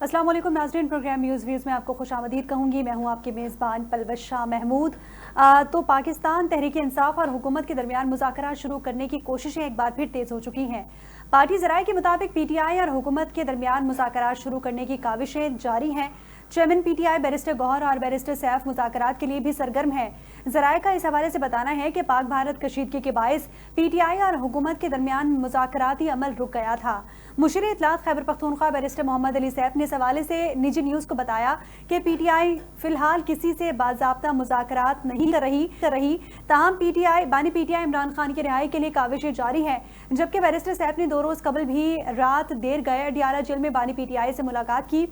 अस्सलाम वालेकुम नाज़रीन, प्रोग्राम न्यूज़ व्यूज़ में आपको खुशामदीद कहूँगी। मैं हूँ आपकी मेज़बान पलवश शाह महमूद। तो पाकिस्तान तहरीक इंसाफ और हुकूमत के दरमियान मुज़ाकरात शुरू करने की कोशिशें एक बार फिर तेज़ हो चुकी हैं। पार्टी ज़राए के मुताबिक PTI और हुकूमत के दरमियान मुज़ाकरात शुरू करने की काविशें जारी हैं। चेयरमैन PTI बैरिस्टर गौहर और बैरिस्टर सैफ मुज़ाकरात के लिए भी सरगर्म है। ज़राए का इस हवाले से बताना है कि पाक भारत कशीदगी के बायस PTI और हुकूमत के दरमियान मुज़ाकराती अमल रुक गया था। मुशीर इत्तलात खैबर पख्तूनख्वा बैरिस्टर मोहम्मद अली सैफ ने इस हवाले से निजी न्यूज़ को बताया कि PTI फिलहाल किसी से बाज़ाब्ता मुज़ाकरात नहीं कर रही। ताहम बानी PTI इमरान खान की रिहाई के लिए काविशें जारी हैं। जबकि बैरिस्टर सैफ ने 2 रोज़ कबल भी रात देर गए अडियाला जेल में बानी PTI से मुलाकात की।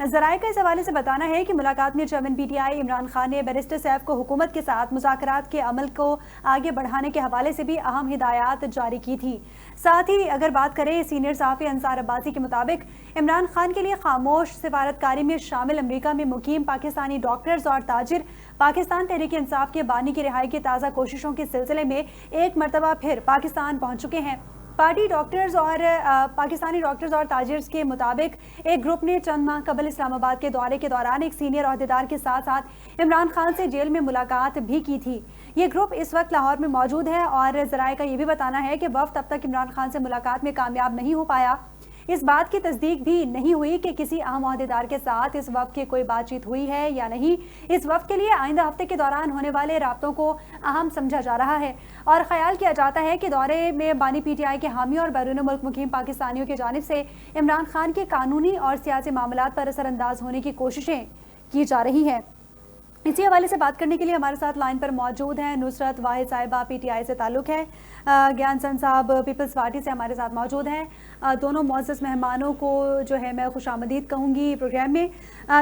ज़राए का इस हवाले से बताना है कि मुलाकात में चेयरमैन PTI इमरान खान ने बैरिस्टर सैफ को हुकूमत के साथ मुज़ाकरात के अमल को आगे बढ़ाने के हवाले से भी अहम हिदायत जारी की थी। साथ ही अगर बात करें सीनियर सहाफ़ी अंसार अब्बासी के मुताबिक इमरान खान के लिए खामोश सिफारतकारी में शामिल अमरीका में मुकीम पाकिस्तानी डॉक्टर्स और ताजिर पाकिस्तान तहरीक इंसाफ के बानी की रिहाई की ताज़ा कोशिशों के सिलसिले में एक मरतबा फिर पाकिस्तान पहुँच चुके हैं। पाकिस्तानी डॉक्टर्स और ताजिर्स के मुताबिक एक ग्रुप ने चंद माह कबल इस्लामाबाद के दौरे के दौरान एक सीनियर अहदेदार के साथ साथ इमरान खान से जेल में मुलाकात भी की थी। ये ग्रुप इस वक्त लाहौर में मौजूद है और ज़राए का ये भी बताना है कि वफ़द अब तक इमरान खान से मुलाकात में कामयाब नहीं हो पाया। इस बात की तस्दीक भी नहीं हुई कि किसी अहम अहदेदार के साथ इस वफ़द की कोई बातचीत हुई है या नहीं। इस वफ़द के लिए आइंदा हफ्ते के दौरान होने वाले राब्तों को अहम समझा जा रहा है और ख्याल किया जाता है कि दौरे में बानी PTI के हामी और बैरून मुल्क मुकीम पाकिस्तानियों की जानिब से इमरान खान के कानूनी और सियासी मामलात पर असरअंदाज होने की कोशिशें की जा रही हैं। इसी हवाले से बात करने के लिए हमारे साथ लाइन पर मौजूद हैं नुसरत वाहिद साहिबा, PTI से ताल्लुक़ है, ज्ञान सन साहब पीपल्स पार्टी से हमारे साथ मौजूद हैं। दोनों मुअज़्ज़ज़ मेहमानों को जो है मैं खुशामदीद कहूँगी प्रोग्राम में।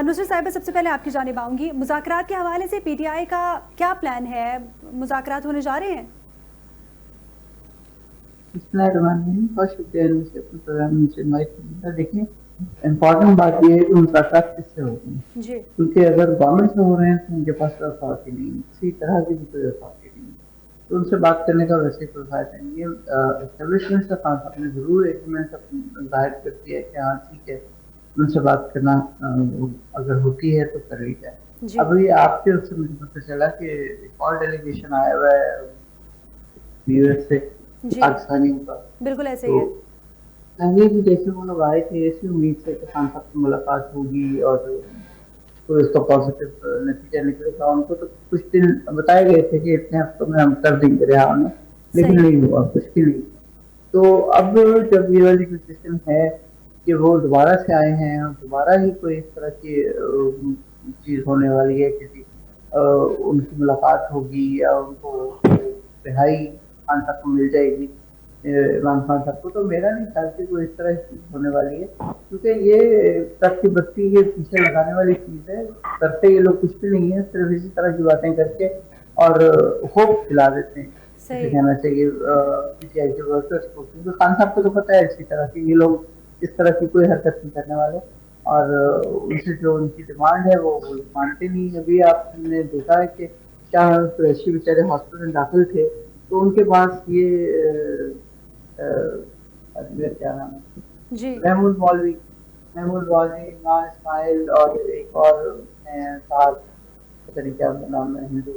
नुसरत साहिबा, सबसे पहले आपकी जानिब आऊँगी। मुज़ाकरात के हवाले से PTI का क्या प्लान है? मुज़ाकरात होने जा रहे हैं? बहुत शुक्रिया। देखिए, इम्पोर्टेंट बात यह है कि मुलाकात किससे होती है जी। क्योंकि अगर गवर्नमेंट से हो रहे हैं तो उनके पास तो अथॉरिटी नहीं है, किसी तरह की भी कोई अथॉरिटी नहीं है, तो उनसे बात करने का वैसे कोई फायदा नहीं है। एस्टेब्लिशमेंट का काम आपने जरूर एग्रीमेंट जाहिर कर दिया है कि हाँ ठीक है, उनसे बात करना अगर होती है तो कर ली जाए। अभी आपके उससे मुझे पता चला कि एक और डेलीगेशन आया हुआ है US से पाकिस्तानियों का। बिल्कुल ऐसे ही है। पहले भी जैसे वो लोग आए थे ऐसी उम्मीद से कि खान साहब से मुलाकात होगी और तो इसका पॉजिटिव नतीजा निकलेगा। उनको तो कुछ दिन बताए गए थे कि इतने हफ्तों में हम कर देंगे रिहा उन्हें, लेकिन नहीं हुआ, कुछ भी नहीं। तो अब जब ये वाली सिचुएशन है कि वो दोबारा से आए हैं और दोबारा ही कोई इस तरह की चीज होने वाली है, किसी उनकी मुलाकात होगी या उनको रिहाई खान साहब को मिल जाएगी, इमरान खान साहब को, तो मेरा नहीं ख्याल कि कोई इस तरह की चीज होने वाली है, क्योंकि ये ट्रक की बत्ती के पीछे लगाने वाली चीज है। करते ये लोग कुछ भी नहीं है, सिर्फ इसी तरह की बातें करके और होप खिला देते हैं। कहना चाहिए PTI के वर्कर्स को, क्योंकि खान साहब को तो पता है इसी तरह की ये लोग इस तरह की कोई हरकत नहीं करने वाले और उनसे जो उनकी डिमांड है वो मानते नहीं। अभी आपने देखा है कि क्या कुरैशी बेचारे हॉस्पिटल में दाखिल थे तो उनके पास ये क्या नाम है, महमूद मौलवी, इमरान इस्माइल और एक और साहब, पता नहीं क्या उनका नाम है, हिंदू,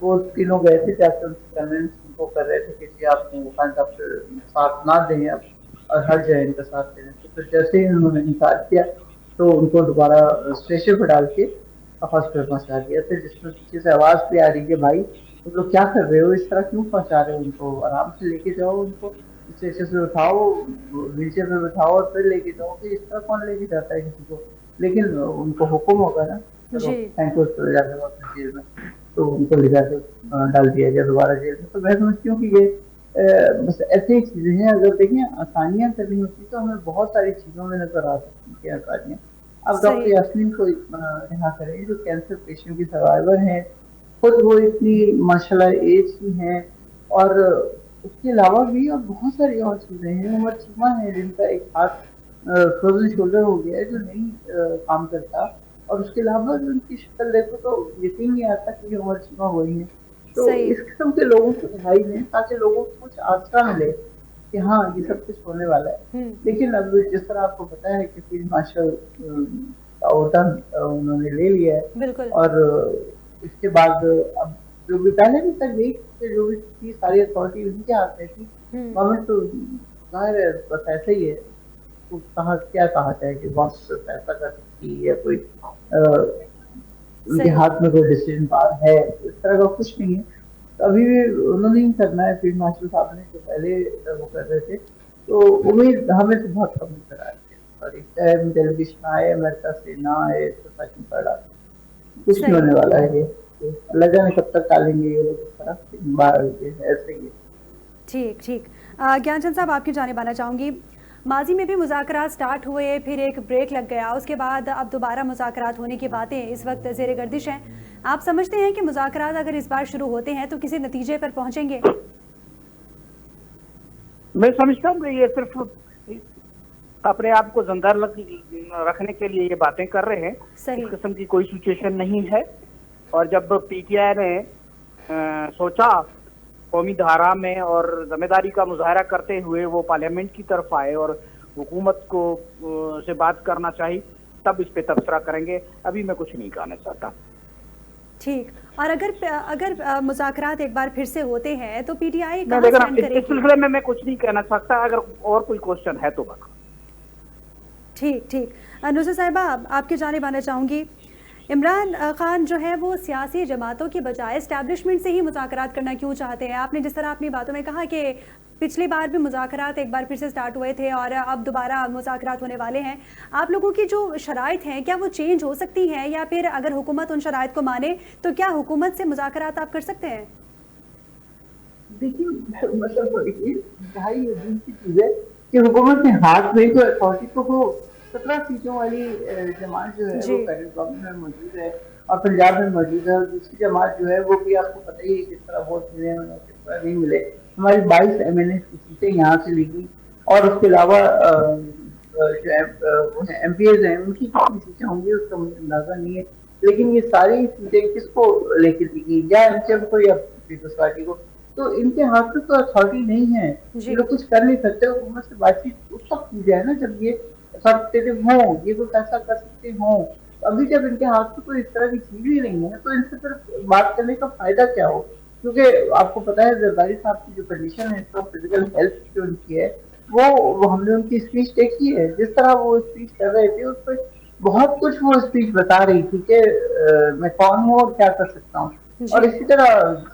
वो तीनों गए थे जाकर कन्विंस उनको कर रहे थे कि आप खान साहब से साथ ना दें अब और हर जगह इनका साथ दे। तो फिर जैसे ही उन्होंने इनकार किया तो उनको दोबारा स्टेशन पर डाल के हॉस्पिटल पहुंचा दिया। फिर जिसमें पीछे से आवाज भी आ रही है, भाई तुम लोग क्या कर रहे हो, इस तरह क्यों पहुंचा रहे हो उनको, आराम से लेके जाओ उनको, स्टेशन से उठाओ, व्हीलचेयर में बिठाओ और फिर लेके जाओ। कि इस तरह कौन लेके जाता है किसी को, लेकिन उनको हुक्म होगा ना, चलो थैंक यू चले जाते हो अपने जेल में, तो उनको ले जाकर डाल दिया गया दोबारा जेल में। तो मैं समझती हूँ कि ये बस ऐसे ही चीजें हैं। अगर देखें आसानियां करनी होती तो हमें बहुत सारी चीजों में नजर आ सकती है आसानियां। अब डॉक्टर यास्मीन को यहाँ करें जो कैंसर पेशेंट की सर्वाइवर है, खुद वो इतनी माशाल्लाह एज की हैं और उसके अलावा भी और बहुत सारी और चीजें हैं। उमर चीमा है जिनका एक हाथ फ्रोजन शोल्डर हो गया है जो नहीं काम करता, और उसके अलावा उनकी शक्ल देखो तो यकीन नहीं आता कि उमर चीमा वही है। तो इस किस्म के लोगों को रिहाई दें ताकि लोगों को कुछ आसरा मिले। कि हाँ ये सब कुछ होने वाला है। लेकिन अब जिस तरह आपको पता है कि फील्ड मार्शल का ओहदा उन्होंने ले लिया है, बिल्कुल। और इसके बाद अब जो भी पहले भी तक यही जो भी थी सारी अथॉरिटी उनके हाथ में थी। गवर्नमेंट तो जाहिर है बस ऐसे ही है, तो कहा क्या कहा जाए कि बॉस ऐसा कर सकती है या कोई उनके सही। हाथ में कोई डिसीजन पावर है, इस तरह का कुछ नहीं है। तो अभी भी उन्होंने ही करना है, फील्ड मार्शल साहब ने जो पहले वो कर रहे थे, तो उम्मीद हमें तो बहुत कम नजर आ रही है। सॉरी, चाहे टेलीविजन आए, अमेरिका से ना आए, तो सच में पड़ा कुछ नहीं सही। होने वाला है ये। तो अल्लाह जाने कब तक टालेंगे ये लोग इस तरह, ऐसे ही है। ठीक ठीक। ज्ञानचंद साहब, आपकी जानिब आना चाहूँगी। माजी में भी मुज़ाकरात स्टार्ट हुए, फिर एक ब्रेक लग गया, उसके बाद अब दोबारा मुज़ाकरात होने की बातें इस वक्त ज़ेर गर्दिश हैं। आप समझते हैं कि मुज़ाकरात अगर इस बार शुरू होते हैं तो किसी नतीजे पर पहुंचेंगे? मैं समझता हूँ कि ये सिर्फ अपने आप को जिंदा रखने के लिए ये बातें कर रहे हैं। सही। इस किस्म की कोई सिचुएशन नहीं है। और जब पीटीआई ने सोचा कौमी धारा में और जिम्मेदारी का मुजाहरा करते हुए वो पार्लियामेंट की तरफ आए और हुकूमत को से बात करना चाहिए, तब इस पे तबसरा करेंगे। अभी मैं कुछ नहीं कहना चाहता। ठीक। और अगर मुज़ाकरात एक बार फिर से होते हैं तो पीटीआई इस कहाँ स्टैंड करेगी? सिलसिले में मैं कुछ नहीं कहना चाहता। अगर और कोई क्वेश्चन है तो बता। ठीक ठीक। नुसरत साहिबा, आपकी जानिब आना चाहूँगी। इमरान खान जो है वो सियासी जमातों की बजाय एस्टैब्लिशमेंट से ही मुज़ाकरात करना क्यों चाहते हैं? आपने जिस तरह अपनी बातों में कहा कि पिछली बार भी मुज़ाकरात एक बार फिर से स्टार्ट हुए थे और अब दोबारा मुज़ाकरात होने वाले हैं, आप लोगों की जो शराइत हैं क्या वो चेंज हो सकती हैं, या फिर अगर हुकूमत उन शराइत को माने तो क्या हुकूमत से मुज़ाकरात आप कर सकते हैं? देखिए, मतलब ढाई दिन की चीज है कि हुकूमत के हाथ में तो अथॉरिटी को वो 17 सीटों वाली जमात जो है वो फेडरल गवर्नमेंट में मौजूद है और पंजाब में मौजूद है, और दूसरी जमात जो है वो भी आपको पता ही है किस तरह वोट मिले और किस तरह नहीं मिले। हमारी 22 एमएनए की सीटें यहाँ से ली गई, और उसके अलावा जो एमपीएज हैं उनकी कितनी सीटें होंगी उसका मुझे अंदाजा नहीं है। लेकिन ये सारी सीटें किसको लेकर दी गई, या एमसीएम को या पीपल्स पार्टी को, तो इनके हाथ में तो अथॉरिटी नहीं है, ये लोग कुछ कर नहीं सकते। हुकूमत से बातचीत उस वक्त की जाए ना जब ये अथॉरिटेटिव हो, ये कोई फैसला कर सकते हो। अभी जब इनके हाथ में कोई इस तरह की चीज ही नहीं है तो इनसे फिर बात करने का फायदा क्या हो? क्योंकि आपको पता है जरदारी साहब की जो कंडीशन है, तो फिजिकल हेल्थ जो उनकी है, वो हमने उनकी स्पीच देखी है। जिस तरह वो स्पीच कर रहे थे उस पर बहुत कुछ वो स्पीच बता रही थी कि मैं कौन हूँ और क्या कर सकता हूँ। और इसी तरह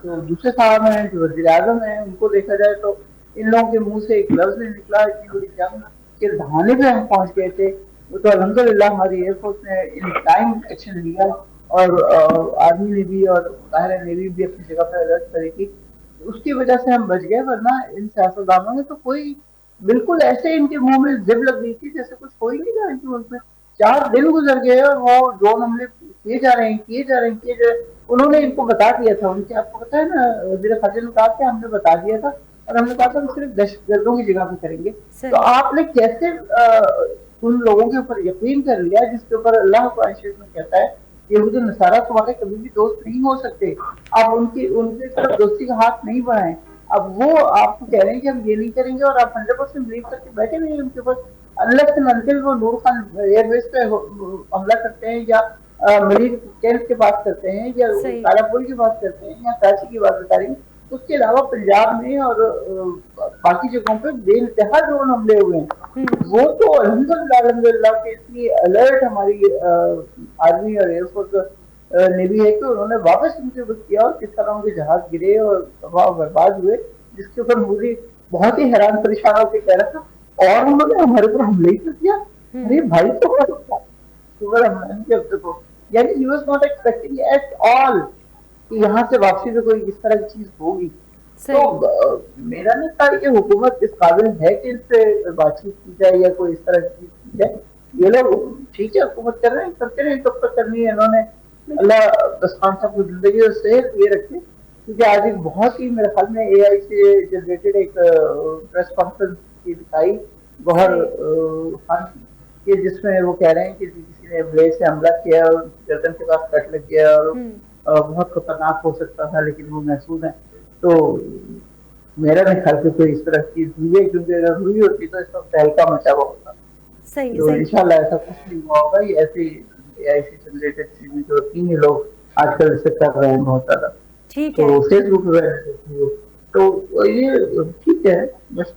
जो दूसरे साहब हैं जो वज़ीर आज़म हैं, उनको देखा जाए तो इन लोगों के मुंह से एक लफ्ज नहीं निकला, इतनी बड़ी जंग के धाने पे हम पहुंच गए थे। वो तो अल्हम्दुलिल्लाह हमारी एयरफोर्स ने इन टाइम एक्शन लिया, और आर्मी ने भी और बाहर नेवी भी अपनी जगह पर अलर्ट करी थी, उसकी वजह से हम बच गए। वरना इन सियासतदानों ने तो कोई बिल्कुल ऐसे इनके मुंह में जिब लग गई थी जैसे कुछ हो ही नहीं रहा इनके मुल्क में। 4 दिन गुजर गए और वो ड्रोन हमले किए जा रहे हैं, किए जा रहे हैं, किए जा रहे हैं। उन्होंने इनको बता दिया था, उनके आपको पता है ना, वज़ीर खारजा ने कहा कि हमने बता दिया था और हमने कहा था हम सिर्फ दहशतगर्दों की जगह पे करेंगे। तो आपने कैसे उन लोगों के ऊपर यकीन कर लिया जिसके ऊपर अल्लाह कुरान शरीफ में कहता है यहूद नसारा तुम्हारे कभी भी दोस्त नहीं हो सकते, आप उनके तरफ दोस्ती का हाथ नहीं बढ़ाएं। अब वो आपको कह रहे हैं कि हम ये नहीं करेंगे और आप 100% बिलीव करके बैठे हुए हैं उनके ऊपर। अनलेस एंड अनटिल वो नूर खान एयरबेस पे हमला करते हैं, या मरीज कैंप के पास करते हैं, या कालापुर की बात करते हैं, या कराची की बात बता रही हैं, उसके अलावा पंजाब में और बाकी जगहों पे बेइंतहा ड्रोन हमले हुए हैं। वो तो अल्हम्दुलिल्लाह के इतनी अलर्ट हमारी आर्मी और एयरफोर्स नेवी है कि उन्होंने वापस उनके ऊपर किया, और किस तरह उनके जहाज गिरे और तबाह बर्बाद हुए, जिसके ऊपर मुझे बहुत ही हैरान परेशान होकर कह रहा था और उन्होंने हमारे ऊपर हमले ही कर दिया। अरे भाई तो यानी he was not expecting at all कि यहाँ से वापसी में कोई इस तरह की चीज होगी। तो मेरा नहीं था कि हुकूमत इस काबिल है कि इनसे बातचीत की जाए या कोई इस तरह की चीज की जाए। ये लोग ठीक है हुकूमत कर रहे हैं, करते रहे, कब तक करनी है इन्होंने। अल्लाह खान साहब को जिंदगी और सेहत ये रखे, क्योंकि आज एक बहुत ही मेरे ख्याल में एआई से जनरेटेड एक प्रेस कॉन्फ्रेंस की दिखाई गौहर खान की, जिसमें वो कह रहे हैं कि किसी ने ब्लेड से हमला किया और गर्दन के पास कट लग गया और बहुत खतरनाक हो सकता था, लेकिन वो महसूस है। तो मेरा नहीं ख्याल से कोई इस तरह की चीज हुई है, क्योंकि अगर हुई होती तो इसका तहलका मचा हुआ होता। सही तो सही। इंशाल्लाह ऐसा कुछ नहीं हुआ होगा। ये ऐसी एआई से रिलेटेड चीजें जो होती हैं, ये लोग आजकल इससे कर रहे हैं बहुत ज्यादा। ठीक है। तो फेसबुक वगैरह तो ये ठीक है। बस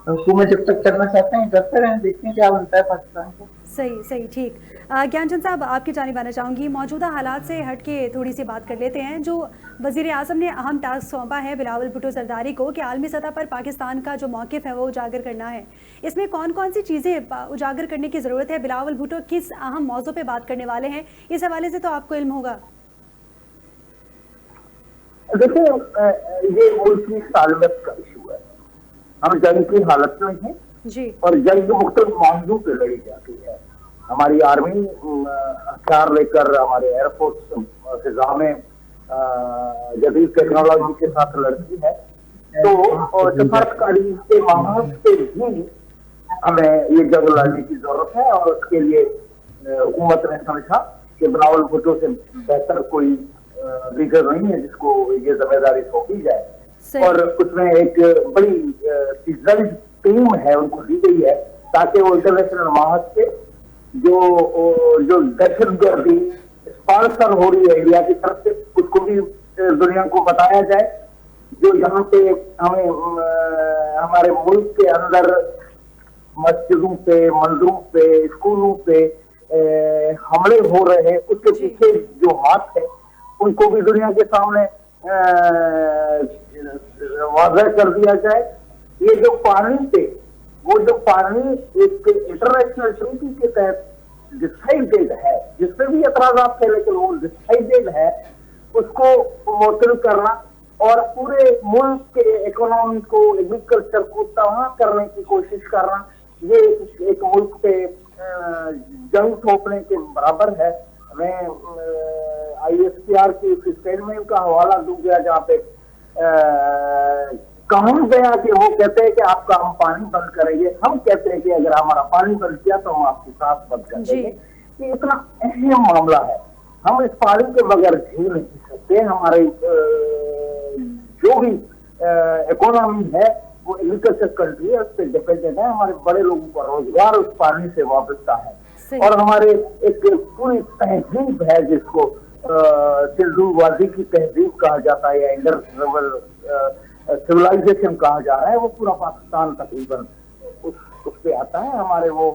हुकूमत जब तक करना चाहते हैं करते रहें, देखते हैं क्या बनता है पाकिस्तान को। सही सही, ठीक। ज्ञानचंद साहब, आपकी जानिब आना चाहूँगी। मौजूदा हालात से हट के थोड़ी सी बात कर लेते हैं। जो वज़ीर आज़म ने अहम टास्क सौंपा है बिलावल भुट्टो सरदारी को कि आलमी सतह पर पाकिस्तान का जो मौक़िफ़ है वो उजागर करना है, इसमें कौन कौन सी चीज़ें उजागर करने की ज़रूरत है? बिलावल भुट्टो किस अहम मौजू पर बात करने वाले हैं, इस हवाले से तो आपको इल्म होगा। देखिए, ये मुल्क की सालमत का इशू है। हम जंग की हालत में हैं जी। और जंग मुख्तलिफ मामलों पे लड़ी जाती है। हमारी आर्मी हथियार लेकर, हमारे एयरफोर्स फिजा में जदीद टेक्नोलॉजी के साथ लड़ती है। तो सफारतकारी के मामलों से भी हमें ये जंग लड़ने की जरूरत है और उसके लिए हुकूमत ने समझा कि बिलावल भुट्टो से बेहतर कोई लीडर नहीं है जिसको ये जिम्मेदारी सौंपी जाए। और उसमें एक बड़ी सीजनल टीम है, उनको दी गई है ताकि वो इंटरनेशनल माहद से जो दहशतगर्दी स्पॉन्सर हो रही है इंडिया की तरफ से, उसको भी दुनिया को बताया जाए। जो यहाँ पे हमें हमारे मुल्क के अंदर मस्जिदों पे, मंदिरों पे, स्कूलों पे हमले हो रहे हैं, उसके पीछे जो हाथ है उनको भी दुनिया के सामने वाज़ह कर दिया जाए। ये जो पानी थे, वो जो पानी एक इंटरनेशनल ट्रीटी के तहत डिसाइडेड है, जिसमें भी एतराज़ात थे लेकिन वो डिसाइडेड है, उसको मुअत्तल करना और पूरे मुल्क के इकोनॉमी को, एग्रीकल्चर को तबाह करने की कोशिश करना, ये एक मुल्क पे जंग थोपने के बराबर है। मैं ISPR की स्टेटमेंट का हवाला दूंगा जहाँ पे कहा गया कि वो कहते हैं कि आपका हम पानी बंद करेंगे, हम कहते हैं कि अगर हमारा पानी बंद किया तो हम आपकी सांस बंद कर देंगे। ये इतना अहम मामला है, हम इस पानी के बगैर जी नहीं सकते। हमारे जो भी इकोनॉमी है वो एग्रीकल्चर कंट्री है, उस पर डिपेंडेंट है। हमारे बड़े लोगों का रोजगार उस पानी से वाबस्ता है और हमारे एक पूरी तहजीब है जिसको सिंधु वादी की तहजीब कहा जाता है या इंडस सिविलाइजेशन कहा जा रहा है, वो पूरा पाकिस्तान तकरीबन उस पे आता है। हमारे वो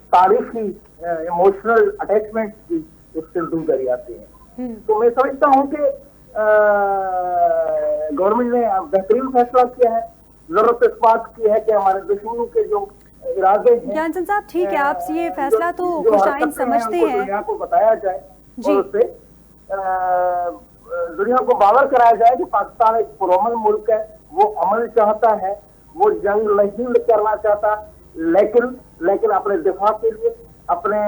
तारीखी इमोशनल अटैचमेंट की उस सिंधु दरिया से है। तो मैं समझता हूँ कि गवर्नमेंट ने बेहतरीन फैसला किया है। जरूरत इस बात की है कि हमारे दुश्मनों के जो इरादे हैं, ज्ञानचंद साहब ठीक है, आप ये फैसला तो खुशाइन समझते हैं, दुनिया को बताया जाए और उससे दुनिया को बावर कराया जाए कि पाकिस्तान एक पुरअमन मुल्क है, वो अमन चाहता है, वो जंग नहीं करना चाहता, लेकिन अपने दिफा के लिए, अपने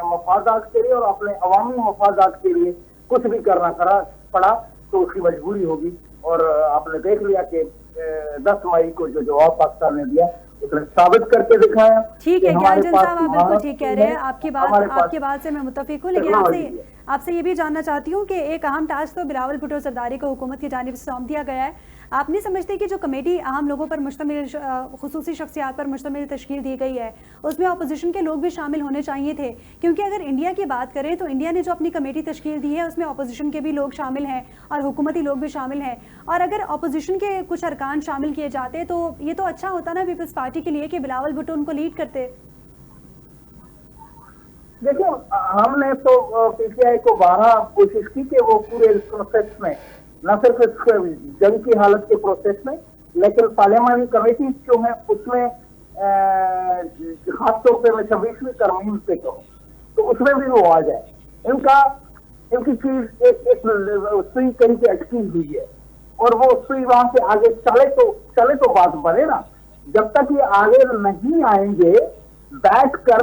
मफादात के लिए और अपने अवामी मफादात के लिए कुछ भी करना पड़ा तो उसकी मजबूरी होगी। और आपने देख लिया कि 10 मई को जो जवाब पाकिस्तान ने दिया उसने साबित करके दिखाया। ठीक है ज्ञानचंद साहब, आप बिल्कुल ठीक कह रहे हैं। आपकी बात से मैं मुत्तफिक हूँ, लेकिन आपसे ये भी जानना चाहती हूँ कि एक अहम टास्क तो बिलावल भुट्टो सरदारी को हुकूमत की जानिब से सौंप दिया गया है। आप नहीं समझते कि जो कमेटी अहम लोगों पर मुश्तमिल, खुसूसी शख्सियात पर मुश्तमिल तश्कील दी गई है, उसमें अपोजिशन के लोग भी शामिल होने चाहिए थे? क्योंकि अगर इंडिया की बात करें तो इंडिया ने जो अपनी कमेटी तश्कील दी है उसमें अपोजिशन के भी लोग शामिल हैं और हुकूमती लोग भी शामिल हैं। और अगर अपोजिशन के कुछ अरकान शामिल किए जाते तो ये तो अच्छा होता ना पीपल्स पार्टी के लिए कि बिलावल भुट्टो उनको लीड करते। देखिए, हमने तो PTI को 12 कोशिश की कि वो पूरे प्रोसेस में, न सिर्फ इस जंग की हालत के प्रोसेस में, लेकिन पार्लियामानी कमेटी जो है उसमें खासतौर पे मैं 26वीं तरमीम पे कहूँ तो उसमें भी वो आ जाए। इनकी चीज एक सुई कहीं की अटकी हुई है और वो सुई वहां से आगे चले तो बात बने ना। जब तक ये आगे नहीं आएंगे, बैठकर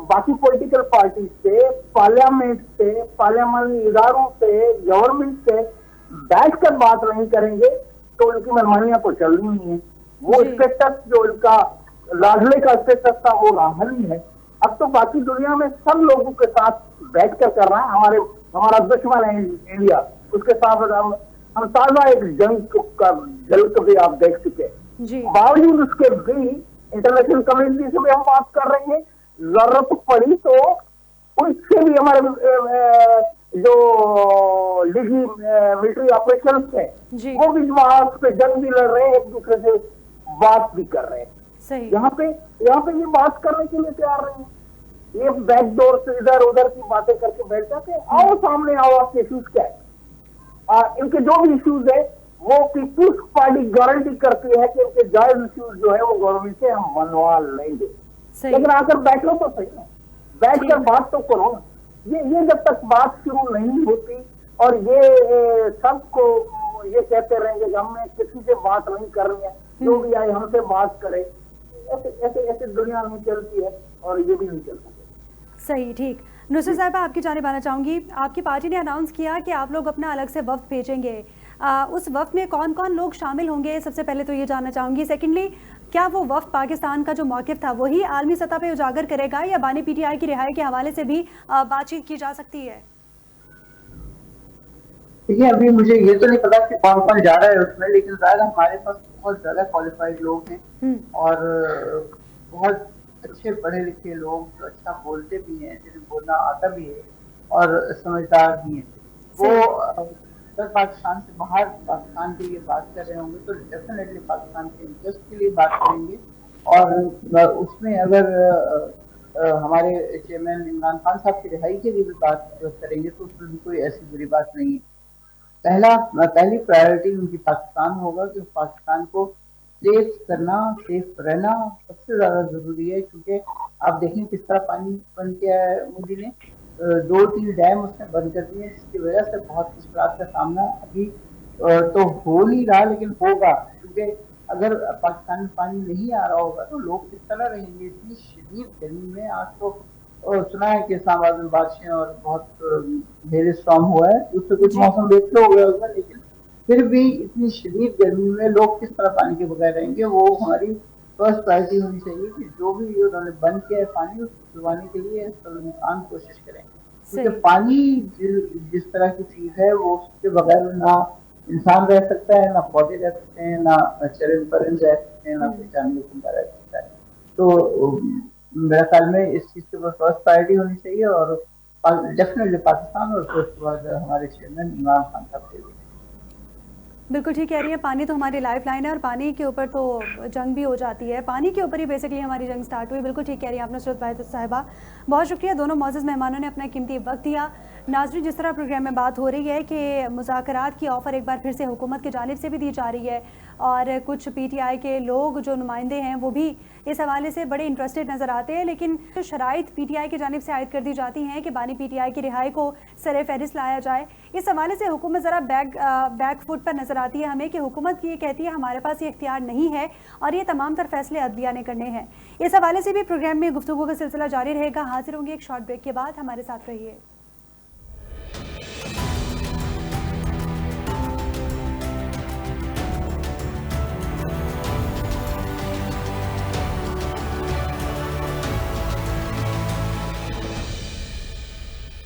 बाकी पॉलिटिकल पार्टी से, पार्लियामेंट से, पार्लियामानी इदारों से, गवर्नमेंट से बैठकर बात नहीं करेंगे तो इनकी मनमानियां तो चलनी ही है। वो स्टेटस जो इनका लाडले का स्टेटस था वो रहा नहीं है। अब तो बाकी दुनिया में सब लोगों के साथ बैठकर कर रहा है। हमारा दुश्मन है इंडिया, उसके साथ हम हम ताजा एक जंग का झलक भी आप देख चुके हैं। जी बावजूद उसके भी इंटरनेशनल कम्युनिटी से भी हम बात कर रहे हैं, जरूरत पड़ी तो उससे भी हमारे जो लिगी मिलिट्री ऑपरेशन है जी वो भी वहां पे जंग भी लड़ रहे हैं, एक दूसरे से बात भी कर रहे हैं। सही यहाँ पे ये बात करने के लिए तैयार नहीं है। ये बैकडोर से इधर उधर की बातें करके बैठ जाते हैं। आओ सामने आओ, आपके इश्यूज क्या है, इनके जो भी इश्यूज है वो पीपुल्स पार्टी गारंटी करती है कि इनके जायज इश्यूज जो है वो गवर्नमेंट से हम मनवा लेंगे। सही लेकिन आकर बैठ लो तो सही ना, बैठकर बात तो करो ना। ये जब तक बात शुरू नहीं होती और ये सबको ये कहते रहेंगे कि हमने किसी से बात नहीं कर रही है, जो भी आए हमसे बात करे, ऐसे ऐसे ऐसे दुनिया नहीं चलती है और ये भी नहीं चल सकती। सही, ठीक। नुसरत साहब, आपकी जानिब आना चाहूँगी। आपकी पार्टी ने अनाउंस किया कि आप लोग अपना अलग से वफ्द भेजेंगे। उस वफ्द में कौन कौन लोग शामिल होंगे, सबसे पहले तो ये जानना चाहूँगी। सेकेंडली, क्या वो वफ्द पाकिस्तान का जो मौक़िफ़ था वही आलमी सतह पे उजागर करेगा या बानी पीटीआई की रिहाई के हवाले से भी बातचीत की जा सकती है? देखिए, अभी मुझे ये तो नहीं पता कि कौन कौन जा रहा है उसमें, लेकिन शायद हमारे पास बहुत ज्यादा क्वालिफाइड लोग हैं और बहुत अच्छे पढ़े लिखे लोग जो अच्छा बोलते भी हैं, जिन्हें बोलना आता भी है और समझदार भी हैं। वो अगर पाकिस्तान से बाहर पाकिस्तान के लिए बात कर रहे होंगे तो डेफिनेटली पाकिस्तान के इंटरेस्ट के लिए बात करेंगे। और उसमें अगर हमारे चेयरमैन इमरान खान साहब की रिहाई के लिए भी बात करेंगे तो उसमें भी कोई ऐसी बुरी बात नहीं है। पहली प्रायोरिटी उनकी पाकिस्तान होगा कि पाकिस्तान को सेफ करना, सेफ रहना सबसे ज्यादा जरूरी है। क्योंकि आप देखें किस तरह पानी बन के आया है। मोदी ने 2-3 डैम उसने बंद कर दिए, जिसकी वजह से बहुत मुश्किलात का सामना अभी तो हो नहीं रहा, लेकिन होगा। क्योंकि अगर पाकिस्तान में पानी नहीं आ रहा होगा तो लोग किस तरह रहेंगे इतनी शदीद गर्मी में। आज तो सुना है कि इस्लामाबाद में बारिशें और बहुत हेल स्टॉर्म हुआ है, उससे कुछ मौसम बेहतर हो गया होगा, लेकिन फिर भी इतनी शदीद गर्मी में लोग किस तरह पानी के बगैर रहेंगे। वो हमारी फर्स्ट प्रायोरिटी होनी चाहिए कि जो भी उन्होंने बंद किया है पानी, उसको खुलवाने के लिए इंसान कोशिश करें। क्योंकि पानी जिस तरह की चीज है वो उसके बगैर ना इंसान रह सकता है, ना पौधे रह सकते हैं, ना चरण परिंद रह सकते हैं, ना कोई जानवर जिंदा रह सकता है। तो मेरे ख्याल में इस चीज के ऊपर फर्स्ट प्रायोरिटी होनी चाहिए और डेफिनेटली पाकिस्तान और फिर उसके बाद हमारे चेयरमैन इमरान खान साहब के लिए। बिल्कुल ठीक कह रही है। पानी तो हमारी लाइफ लाइन है और पानी के ऊपर तो जंग भी हो जाती है। पानी के ऊपर ही बेसिकली हमारी जंग स्टार्ट हुई। बिल्कुल ठीक कह रही है आप नुसरत साहिबा। बहुत शुक्रिया, दोनों मौजूद मेहमानों ने अपना कीमती वक्त दिया। नाज़रीन, जिस तरह प्रोग्राम में बात हो रही है कि मुज़ाकरात की ऑफ़र एक बार फिर से हुकूमत की जानिब से भी दी जा रही है और कुछ पीटीआई के लोग जो नुमाइंदे हैं वो भी इस हवाले से बड़े इंटरेस्टेड नज़र आते हैं, लेकिन जो शराइत पीटीआई की जानिब से आयद कर दी जाती हैं कि बानी पीटीआई की रिहाई को सरे फहरिस्त लाया जाए, इस हवाले से हुकूमत ज़रा बैक फुट पर नज़र आती है हमें कि हुकूमत ये कहती है हमारे पास ये इख्तियार नहीं है और ये तमाम तर फैसले अदलिया ने करने हैं। इस हवाले से भी प्रोग्राम में गुफ्तगू का सिलसिला जारी रहेगा। हाजिर होंगे एक शॉर्ट ब्रेक के बाद, हमारे साथ रहिए।